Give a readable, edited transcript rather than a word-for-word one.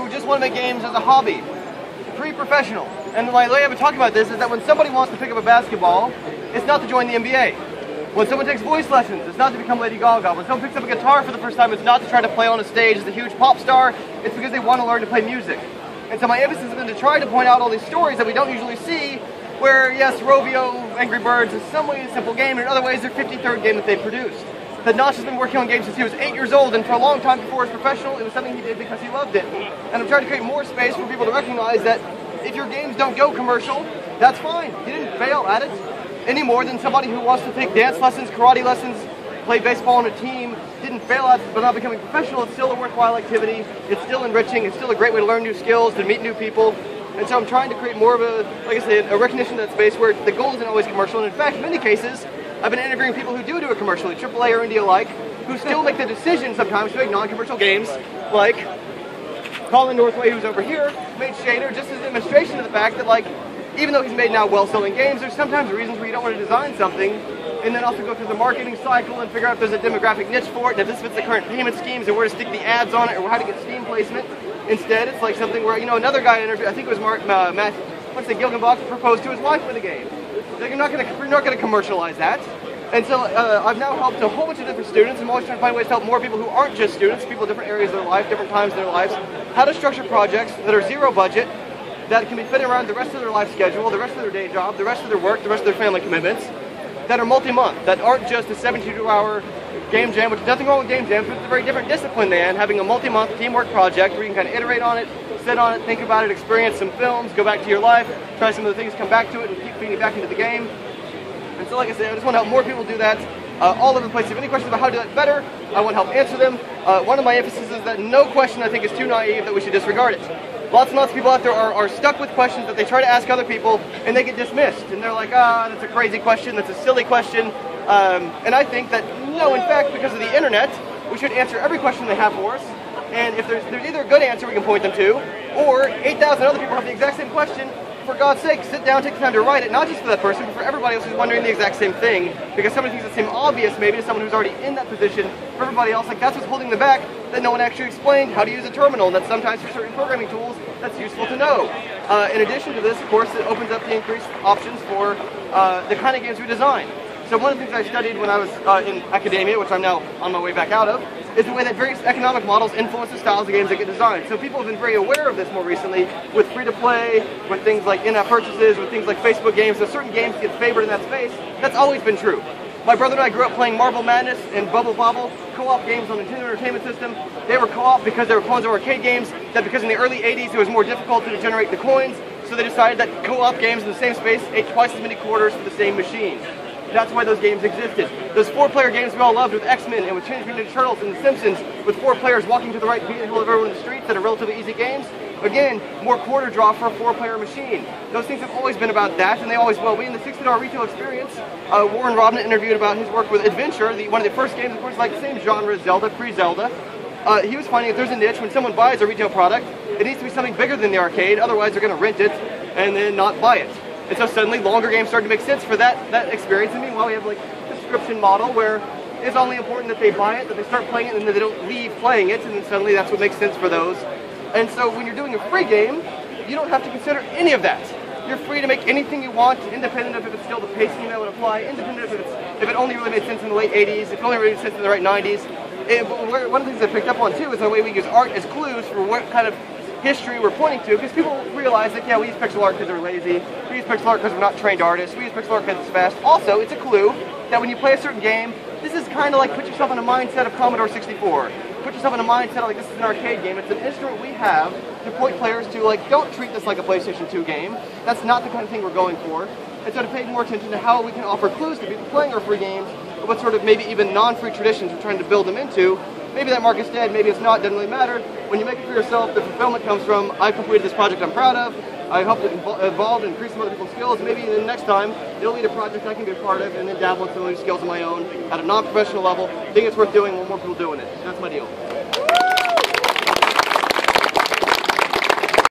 who just want to make games as a hobby, pre-professional. And the way I've been talking about this is that when somebody wants to pick up a basketball, it's not to join the NBA. When someone takes voice lessons, it's not to become Lady Gaga. When someone picks up a guitar for the first time, it's not to try to play on a stage as a huge pop star. It's because they want to learn to play music. And so my emphasis has been to try to point out all these stories that we don't usually see, where yes, Rovio, Angry Birds is some way a simple game, and in other ways their 53rd game that they produced. That Notch has been working on games since he was 8 years old, and for a long time before he was professional, it was something he did because he loved it. And I'm trying to create more space for people to recognize that if your games don't go commercial, that's fine. You didn't fail at it any more than somebody who wants to take dance lessons, karate lessons, play baseball on a team, didn't fail at it but not becoming professional. It's still a worthwhile activity. It's still enriching. It's still a great way to learn new skills, to meet new people. And so I'm trying to create more of a, like I said, a recognition of that space where the goal isn't always commercial. And in fact, in many cases, I've been interviewing people who do a commercial, AAA or indie alike, who still make the decision sometimes to make non-commercial games, like Colin Northway, who's over here, made Shader just as a demonstration of the fact that, like, even though he's made now well-selling games, there's sometimes reasons where you don't want to design something and then also go through the marketing cycle and figure out if there's a demographic niche for it, and if this fits the current payment schemes and where to stick the ads on it or how to get Steam placement. Instead, it's like something where, you know, another guy interviewed, I think it was Matt, what's the Gilgenbach, proposed to his wife with a game. Like, you're not going to commercialize that. And so I've now helped a whole bunch of different students. I'm always trying to find ways to help more people who aren't just students, people in different areas of their life, different times in their lives, how to structure projects that are zero budget, that can be fit around the rest of their life schedule, the rest of their day job, the rest of their work, the rest of their family commitments, that are multi-month, that aren't just a 72-hour game jam, which is nothing wrong with game jams, but it's a very different discipline than having a multi-month teamwork project where you can kind of iterate on it, sit on it, think about it, experience some films, go back to your life, try some of the things, come back to it, and keep feeding back into the game. And so, like I said, I just want to help more people do that all over the place. If you have any questions about how to do that better, I want to help answer them. One of my emphases is that no question I think is too naive that we should disregard it. Lots and lots of people out there are stuck with questions that they try to ask other people and they get dismissed. And they're like, that's a crazy question, that's a silly question. And I think that, no, in fact, because of the internet, we should answer every question they have for us. And if there's either a good answer we can point them to, or 8,000 other people have the exact same question, for God's sake, sit down, take the time to write it, not just for that person, but for everybody else who's wondering the exact same thing. Because somebody thinks it seems obvious, maybe to someone who's already in that position. For everybody else, like, that's what's holding them back, that no one actually explained how to use a terminal, and that sometimes for certain programming tools, that's useful to know. In addition to this, of course, it opens up the increased options for the kind of games we design. So one of the things I studied when I was in academia, which I'm now on my way back out of, is the way that various economic models influence the styles of games that get designed. So people have been very aware of this more recently with free-to-play, with things like in-app purchases, with things like Facebook games. So certain games get favored in that space. That's always been true. My brother and I grew up playing Marble Madness and Bubble Bobble, co-op games on Nintendo Entertainment System. They were co-op because they were clones of arcade games, that because in the early 80s it was more difficult to generate the coins, so they decided that co-op games in the same space ate twice as many quarters for the same machine. That's why those games existed. Those 4-player games we all loved with X-Men and with Teenage Mutant Ninja Turtles and The Simpsons, with 4 players walking to the right, beating the hell of everyone in the streets, that are relatively easy games. Again, more quarter draw for a 4-player machine. Those things have always been about that, and they always will be. In the $60 retail experience, Warren Robin interviewed about his work with Adventure, one of the first games, of course, like the same genre as Zelda, pre-Zelda. He was finding if there's a niche, when someone buys a retail product, it needs to be something bigger than the arcade, otherwise they're going to rent it and then not buy it. And so suddenly longer games started to make sense for that experience. And meanwhile, we have like a subscription model where it's only important that they buy it, that they start playing it, and then they don't leave playing it, and then suddenly that's what makes sense for those. And so when you're doing a free game, you don't have to consider any of that. You're free to make anything you want, independent of if it's still the pacing you know would apply, independent of if it only really made sense in the late 80s, if it only really made sense in the right 90s. And one of the things I picked up on too is the way we use art as clues for what kind of history we're pointing to, because people realize that, yeah, we use pixel art because we're lazy, we use pixel art because we're not trained artists, we use pixel art because it's fast. Also, it's a clue that when you play a certain game, this is kind of like put yourself in a mindset of Commodore 64. Put yourself in a mindset of like, this is an arcade game. It's an instrument we have to point players to, like, don't treat this like a PlayStation 2 game. That's not the kind of thing we're going for. And so to pay more attention to how we can offer clues to people playing our free games, what sort of maybe even non-free traditions we're trying to build them into. Maybe that market's dead, maybe it's not, doesn't really matter. When you make it for yourself, the fulfillment comes from, I completed this project I'm proud of, I helped it evolve and increase some other people's skills. Maybe the next time, it'll lead a project I can be a part of and then dabble in some of these skills of my own at a non-professional level. I think it's worth doing, want more people doing it. That's my deal.